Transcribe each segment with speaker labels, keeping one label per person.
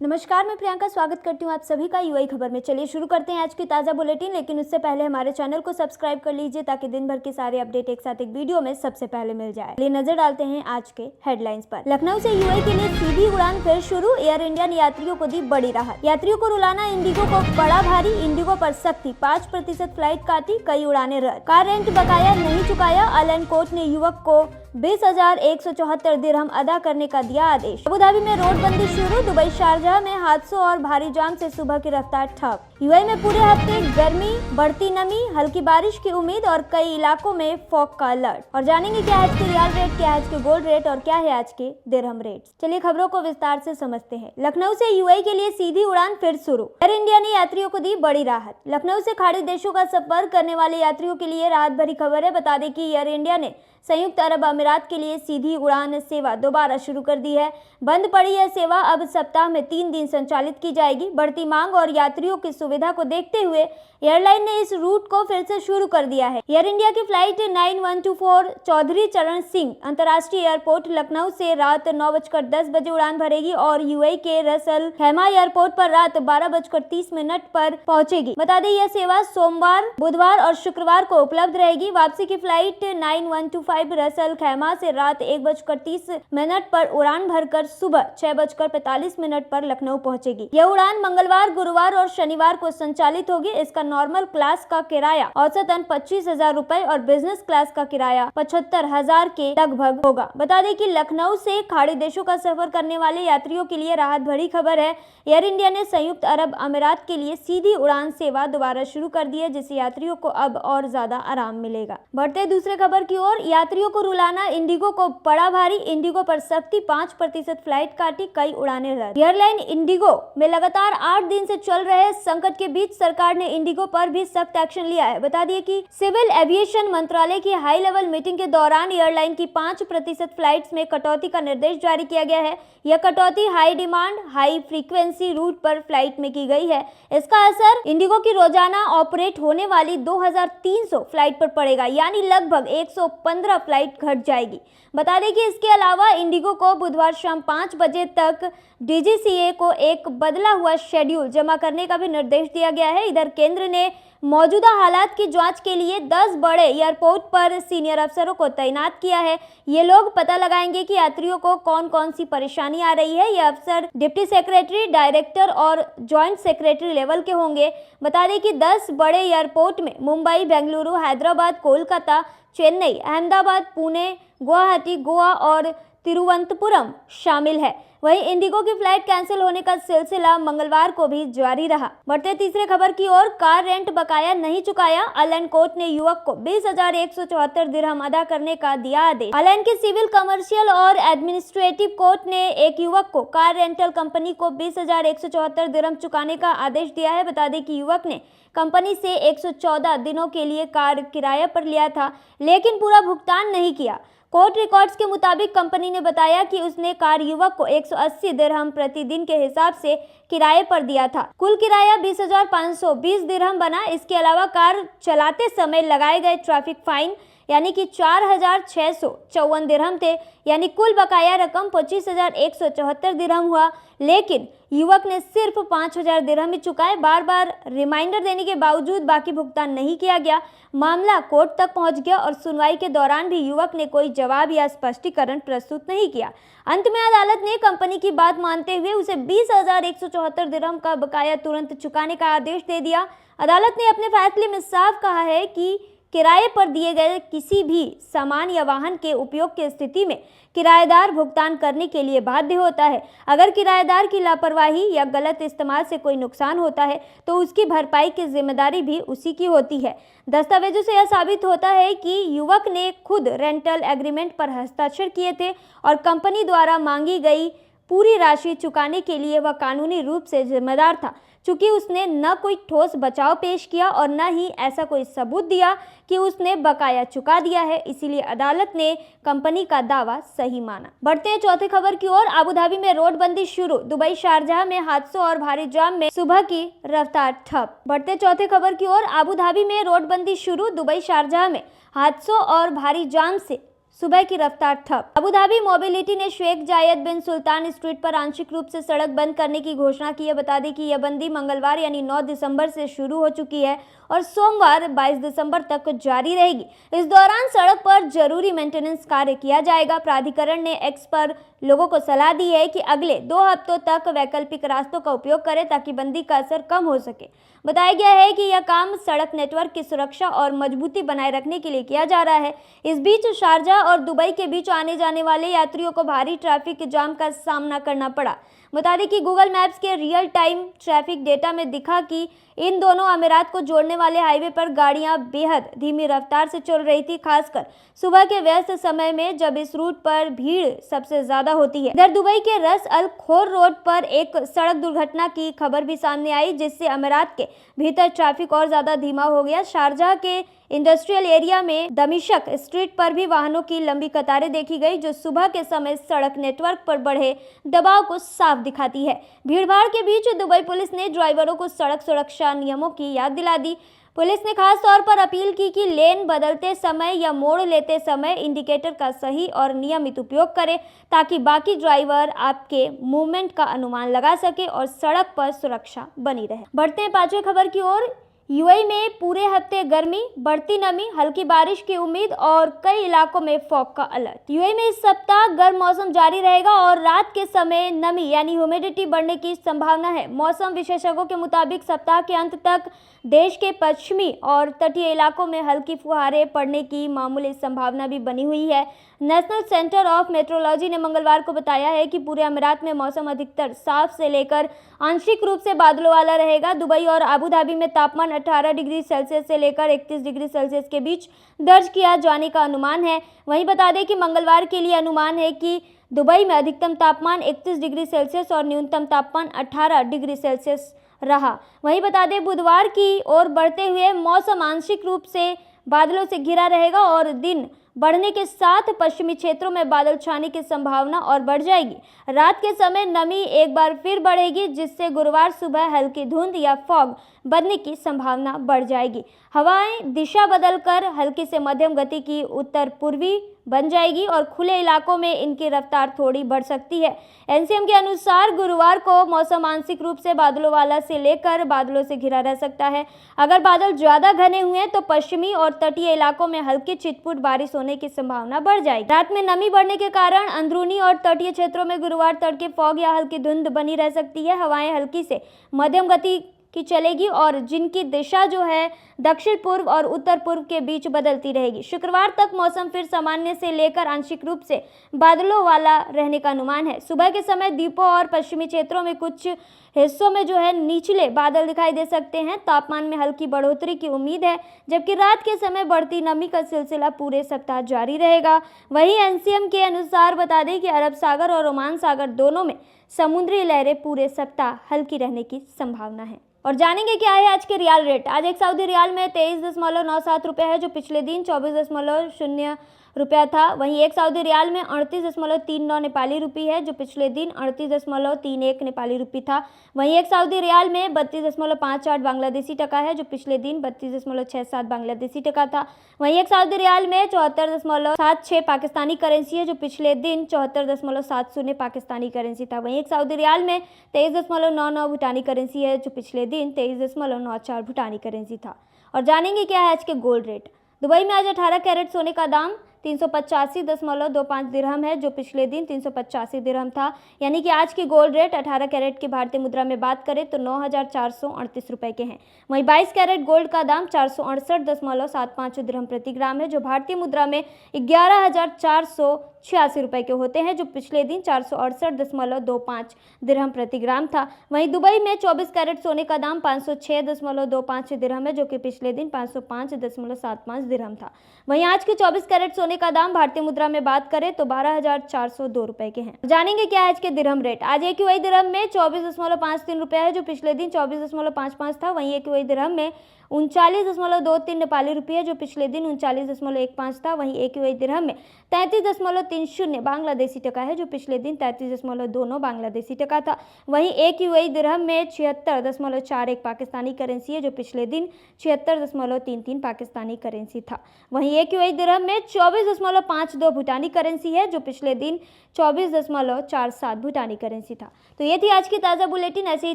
Speaker 1: नमस्कार, मैं प्रियंका स्वागत करती हूँ आप सभी का यूआई खबर में। चलिए शुरू करते हैं आज की ताज़ा बुलेटिन, लेकिन उससे पहले हमारे चैनल को सब्सक्राइब कर लीजिए ताकि दिन भर के सारे अपडेट एक साथ एक वीडियो में सबसे पहले मिल जाए। चलिए नजर डालते हैं आज के हेडलाइंस पर। लखनऊ से यूआई के लिए सीधी उड़ान फिर शुरू, एयर इंडिया ने यात्रियों को दी बड़ी राहत। यात्रियों को रुलाना इंडिगो को पड़ा भारी, इंडिगो पर सख्ती, 5% फ्लाइट काटी, कई उड़ानें रद्द। कार रेंट बकाया नहीं चुकाया, अलन कोर्ट ने युवक को 20,174 दिरहम अदा करने का दिया आदेश। अबुधाबी में रोड बंदी शुरू, दुबई शारजाह में हादसों और भारी जाम से सुबह की रफ्तार ठप। यूएई में पूरे हफ्ते गर्मी, बढ़ती नमी, हल्की बारिश की उम्मीद और कई इलाकों में फॉग का अलर्ट। और जानेंगे क्या है आज के रियाल रेट, क्या है आज के गोल्ड रेट और क्या है आज के दिरहम रेट। चलिए खबरों को विस्तार से समझते हैं। लखनऊ से यूएई के लिए सीधी उड़ान फिर शुरू, एयर इंडिया ने यात्रियों को दी बड़ी राहत। लखनऊ से खाड़ी देशों का सफर करने वाले यात्रियों के लिए राहत भरी खबर है। बता दें कि एयर इंडिया ने संयुक्त अरब अमीरात के लिए सीधी उड़ान सेवा दोबारा शुरू कर दी है। बंद पड़ी यह सेवा अब सप्ताह में 3 दिन संचालित की जाएगी। बढ़ती मांग और यात्रियों की सुविधा को देखते हुए एयरलाइन ने इस रूट को फिर से शुरू कर दिया है। एयर इंडिया की फ्लाइट 9124 चौधरी चरण सिंह अंतर्राष्ट्रीय एयरपोर्ट लखनऊ से रात 9:10 बजे उड़ान भरेगी और यूएई के रसल खैमा एयरपोर्ट पर रात 12:30 पर पहुंचेगी। बता दें यह सेवा सोमवार, बुधवार और शुक्रवार को उपलब्ध रहेगी। वापसी की फ्लाइट 9125 रसल खैमा से रात 1:30 पर उड़ान भरकर सुबह 6:45 पर लखनऊ पहुंचेगी। यह उड़ान मंगलवार, गुरुवार और शनिवार को संचालित होगी। इसका नॉर्मल क्लास का किराया औसतन 25,000 रुपए और बिजनेस क्लास का किराया 75,000 के लगभग होगा। बता दें कि लखनऊ से खाड़ी देशों का सफर करने वाले यात्रियों के लिए राहत भरी खबर है। एयर इंडिया ने संयुक्त अरब अमीरात के लिए सीधी उड़ान सेवा दोबारा शुरू कर दी है, जिससे यात्रियों को अब और ज्यादा आराम मिलेगा। बढ़ते दूसरे खबर की ओर, यात्रियों को रुलाना इंडिगो को पड़ा भारी, इंडिगो पर सख्ती, 5% फ्लाइट काटी, कई उड़ानें रद्द। एयरलाइन इंडिगो में लगातार 8 दिन से चल रहे संकट के बीच सरकार ने इंडिगो पर भी सख्त एक्शन लिया है। बता दिए कि सिविल एविएशन मंत्रालय की हाई लेवल मीटिंग के दौरान एयरलाइन की 5% फ्लाइट्स में कटौती का निर्देश जारी किया गया है। यह कटौती high demand, high frequency route पर फ्लाइट में की गई है। इसका असर इंडिगो की रोजाना ऑपरेट होने वाली 2300 फ्लाइट पर पड़ेगा, यानी लगभग 115 फ्लाइट घट जाएगी। बता दें कि इसके अलावा इंडिगो को बुधवार शाम 5 बजे तक डीजीसीए को एक बदला हुआ शेड्यूल जमा करने का भी निर्देश दिया गया है। इधर केंद्र ने मौजूदा हालात की जांच के लिए 10 बड़े एयरपोर्ट पर सीनियर अफसरों को तैनात किया है। ये लोग पता लगाएंगे कि यात्रियों को कौन कौन सी परेशानी आ रही है। ये अफसर डिप्टी सेक्रेटरी, डायरेक्टर और जॉइंट सेक्रेटरी लेवल के होंगे। बता दें कि 10 बड़े एयरपोर्ट में मुंबई, बेंगलुरु, हैदराबाद, कोलकाता, चेन्नई, अहमदाबाद, पुणे, गुवाहाटी, गोवा और तिरुवनंतपुरम शामिल है। वहीं इंडिगो की फ्लाइट कैंसिल होने का सिलसिला मंगलवार को भी जारी रहा। बढ़ते तीसरे खबर की ओर, कार रेंट बकाया नहीं चुकाया, अलन कोर्ट ने युवक को 20,174 दिरहम अदा करने का दिया आदेश। अलन के सिविल, कमर्शियल और एडमिनिस्ट्रेटिव कोर्ट ने एक युवक को कार रेंटल कंपनी को 20,174 दिरहम चुकाने का आदेश दिया है। बता दें कि युवक ने कंपनी से 114 दिनों के लिए कार किराए पर लिया था, लेकिन पूरा भुगतान नहीं किया। कोर्ट रिकॉर्ड्स के मुताबिक कंपनी ने बताया कि उसने कार युवक को 180 दिरहम प्रतिदिन के हिसाब से किराए पर दिया था। कुल किराया 20,520 दिरहम बना। इसके अलावा कार चलाते समय लगाए गए ट्रैफिक फाइन यानी कि 4,654 दिरहम थे, यानी कुल बकाया रकम 25,174 दिरहम हुआ। लेकिन युवक ने सिर्फ 5,000 दिरहम ही चुकाए। बार बार रिमाइंडर देने के बावजूद बाकी भुगतान नहीं किया गया। मामला कोर्ट तक पहुंच गया और सुनवाई के दौरान भी युवक ने कोई जवाब या स्पष्टीकरण प्रस्तुत नहीं किया। अंत में अदालत ने कंपनी की बात मानते हुए उसे 20,174 दिरहम का बकाया तुरंत चुकाने का आदेश दे दिया। अदालत ने अपने फैसले में साफ कहा है कि किराए पर दिए गए किसी भी सामान या वाहन के उपयोग की स्थिति में किराएदार भुगतान करने के लिए बाध्य होता है। अगर किराएदार की लापरवाही या गलत इस्तेमाल से कोई नुकसान होता है तो उसकी भरपाई की जिम्मेदारी भी उसी की होती है। दस्तावेजों से यह साबित होता है कि युवक ने खुद रेंटल एग्रीमेंट पर हस्ताक्षर किए थे और कंपनी द्वारा मांगी गई पूरी राशि चुकाने के लिए वह कानूनी रूप से जिम्मेदार था। चूंकि उसने न कोई ठोस बचाव पेश किया और न ही ऐसा कोई सबूत दिया कि उसने बकाया चुका दिया है, इसीलिए अदालत ने कंपनी का दावा सही माना। बढ़ते हैं चौथे खबर की ओर, अबुधाबी में रोड बंदी शुरू, दुबई शारजाह में हादसों और भारी जाम में सुबह की रफ्तार ठप। बढ़ते चौथे खबर की ओर, अबुधाबी में रोड बंदी शुरू, दुबई शारजाह में हादसों और भारी जाम से सुबह की रफ्तार ठप। अबू धाबी मोबिलिटी ने शेख जायद बिन सुल्तान स्ट्रीट पर आंशिक रूप से सड़क बंद करने की घोषणा की है। बता दें कि यह बंदी मंगलवार यानी 9 दिसंबर से शुरू हो चुकी है और सोमवार 22 दिसंबर तक जारी रहेगी। इस दौरान सड़क पर जरूरी मेंटेनेंस कार्य किया जाएगा। प्राधिकरण ने एक्स पर लोगों को सलाह दी है कि अगले 2 हफ्तों तक वैकल्पिक रास्तों का उपयोग करें ताकि बंदी का असर कम हो सके। बताया गया है कि यह काम सड़क नेटवर्क की सुरक्षा और मजबूती बनाए रखने के लिए किया जा रहा है। इस बीच शारजाह और दुबई के बीच आने जाने वाले यात्रियों को भारी ट्रैफिक जाम का सामना करना पड़ा। बता दें कि गूगल मैप्स के रियल टाइम ट्रैफिक डेटा में दिखा कि इन दोनों अमीरात को जोड़ने वाले हाईवे पर गाड़ियां बेहद धीमी रफ्तार से चल रही थी, खासकर सुबह के व्यस्त समय में जब इस रूट पर भीड़ सबसे ज्यादा होती है। इधर दुबई के रस अल खोर रोड पर एक सड़क दुर्घटना की खबर भी सामने आई, जिससे अमीरात के भीतर ट्रैफिक और ज्यादा धीमा हो गया। शारजाह के इंडस्ट्रियल एरिया में दमिश्क स्ट्रीट पर भी वाहनों की लंबी कतारें देखी गई, जो सुबह के समय सड़क नेटवर्क पर बढ़े दबाव को साफ दिखाती है। भीड़भाड़ के बीच दुबई पुलिस ने ड्राइवरों को सड़क सुरक्षा नियमों की याद दिला दी। पुलिस ने खास तौर पर अपील की कि लेन बदलते समय या मोड़ लेते समय इंडिकेटर का सही और नियमित उपयोग करें ताकि बाकी ड्राइवर आपके मूवमेंट का अनुमान लगा सके और सड़क पर सुरक्षा बनी रहे। बढ़ते हैं 5वें खबर की ओर। यूएई में पूरे हफ्ते गर्मी, बढ़ती नमी, हल्की बारिश की उम्मीद और कई इलाकों में फॉग का अलर्ट। यूएई में इस सप्ताह गर्म मौसम जारी रहेगा और रात के समय नमी यानी ह्यूमिडिटी बढ़ने की संभावना है। मौसम विशेषज्ञों के मुताबिक सप्ताह के अंत तक देश के पश्चिमी और तटीय इलाकों में हल्की फुहारें पड़ने की मामूली संभावना भी बनी हुई है। नेशनल सेंटर ऑफ मेट्रोलॉजी ने मंगलवार को बताया है कि पूरे अमीरात में मौसम अधिकतर साफ से लेकर आंशिक रूप से बादलों वाला रहेगा। दुबई और अबू धाबी में तापमान 18 डिग्री सेल्सियस से लेकर 31 डिग्री सेल्सियस के बीच दर्ज किया जाने का अनुमान है। वहीं बता दें कि मंगलवार के लिए अनुमान है कि दुबई में अधिकतम तापमान 31 डिग्री सेल्सियस और न्यूनतम तापमान 18 डिग्री सेल्सियस रहा। वहीं बता दें बुधवार की ओर बढ़ते हुए मौसम आंशिक रूप से बादलों से घिरा रहेगा और दिन बढ़ने के साथ पश्चिमी क्षेत्रों में बादल छाने की संभावना और बढ़ जाएगी। रात के समय नमी एक बार फिर बढ़ेगी, जिससे गुरुवार सुबह हल्की धुंध या फॉग बनने की संभावना बढ़ जाएगी। हवाएं दिशा बदलकर हल्की से मध्यम गति की उत्तर पूर्वी बन जाएगी और खुले इलाकों में इनकी रफ्तार थोड़ी बढ़ सकती है। एनसीएम के अनुसार गुरुवार को मौसम आंशिक रूप से बादलों वाला से लेकर बादलों से घिरा रह सकता है। अगर बादल ज्यादा घने हुए तो पश्चिमी और तटीय इलाकों में हल्की छिटपुट बारिश होने की संभावना बढ़ जाएगी। रात में नमी बढ़ने के कारण अंदरूनी और तटीय क्षेत्रों में गुरुवार तड़के फॉग या हल्की धुंध बनी रह सकती है। हवाएं हल्की से मध्यम गति की चलेगी और जिनकी दिशा जो है दक्षिण पूर्व और उत्तर पूर्व के बीच बदलती रहेगी। शुक्रवार तक मौसम फिर सामान्य से लेकर आंशिक रूप से बादलों वाला रहने का अनुमान है। सुबह के समय द्वीपों और पश्चिमी क्षेत्रों में कुछ हिस्सों में जो है निचले बादल दिखाई दे सकते हैं। तापमान में हल्की बढ़ोतरी की उम्मीद है, जबकि रात के समय बढ़ती नमी का सिलसिला पूरे सप्ताह जारी रहेगा। वहीं एनसीएम के अनुसार बता दें कि अरब सागर और ओमान सागर दोनों में समुद्री लहरें पूरे सप्ताह हल्की रहने की संभावना है। और जानेंगे क्या है आज के रियाल रेट। आज एक सऊदी रियाल में 23.97 रुपये है, जो पिछले दिन 24.0 रुपया था। वहीं एक सऊदी रियाल में 38.39 नेपाली रुपी है, जो पिछले दिन 38.31 नेपाली रुपी था। वहीं एक सऊदी रियाल में 32.58 बांग्लादेशी टका है, जो पिछले दिन 32.67 बांग्लादेशी टका था। वहीं एक सऊदी रियाल में 74.76 पाकिस्तानी करेंसी है, जो पिछले दिन 74.70 पाकिस्तानी करेंसी था। वहीं एक सऊदी रियाल में 23.99 भूटानी करेंसी है, जो पिछले दिन 23.94 भूटानी करेंसी था। और जानेंगे क्या है आज के गोल्ड रेट। दुबई में आज 18 कैरेट सोने का दाम 385.25 दिरहम है, जो पिछले दिन 385 दिरहम था। यानी कि आज की गोल्ड रेट 18 कैरेट की भारतीय मुद्रा में बात करें तो 9,438 रुपए के हैं। वहीं 22 कैरेट गोल्ड का दाम 468.75 दिरहम प्रति ग्राम है, जो भारतीय मुद्रा में 11,486 रुपए के होते हैं, जो पिछले दिन 468.25 दिरहम प्रति ग्राम था। वहीं दुबई में 24 कैरेट सोने का दाम 506.25 दिरहम है, जो कि पिछले दिन 505.75 दिरहम था। वहीं आज के 24 कैरेट सोने का दाम भारतीय मुद्रा में बात करें तो 12,402 रुपए के हैं। जानेंगे क्या है आज के दिरहम रेट। आज एक वही दिरहम में 24.53 रुपए है, जो पिछले दिन 24.55 था। वहीं एक वही दिरहम में 39.23 नेपाली रुपये है, जो पिछले दिन 39.15 था। वहीं एक वही दिरहम में 33.30 बांग्लादेशी टका है, जो पिछले दिन 33.29 बांग्लादेशी टका था। वहीं एक वही दिरहम में 76.41 पाकिस्तानी करेंसी है, जो पिछले दिन 76.33 पाकिस्तानी करेंसी था। वहीं एक वही दिरहम में 24 24.52 भूटानी करेंसी है, जो पिछले दिन 24.47 भूटानी करेंसी था। तो ये थी आज की ताज़ा बुलेटिन। ऐसे ही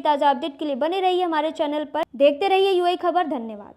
Speaker 1: ताज़ा अपडेट के लिए बने रहिए हमारे चैनल पर, देखते रहिए यूएई खबर। धन्यवाद।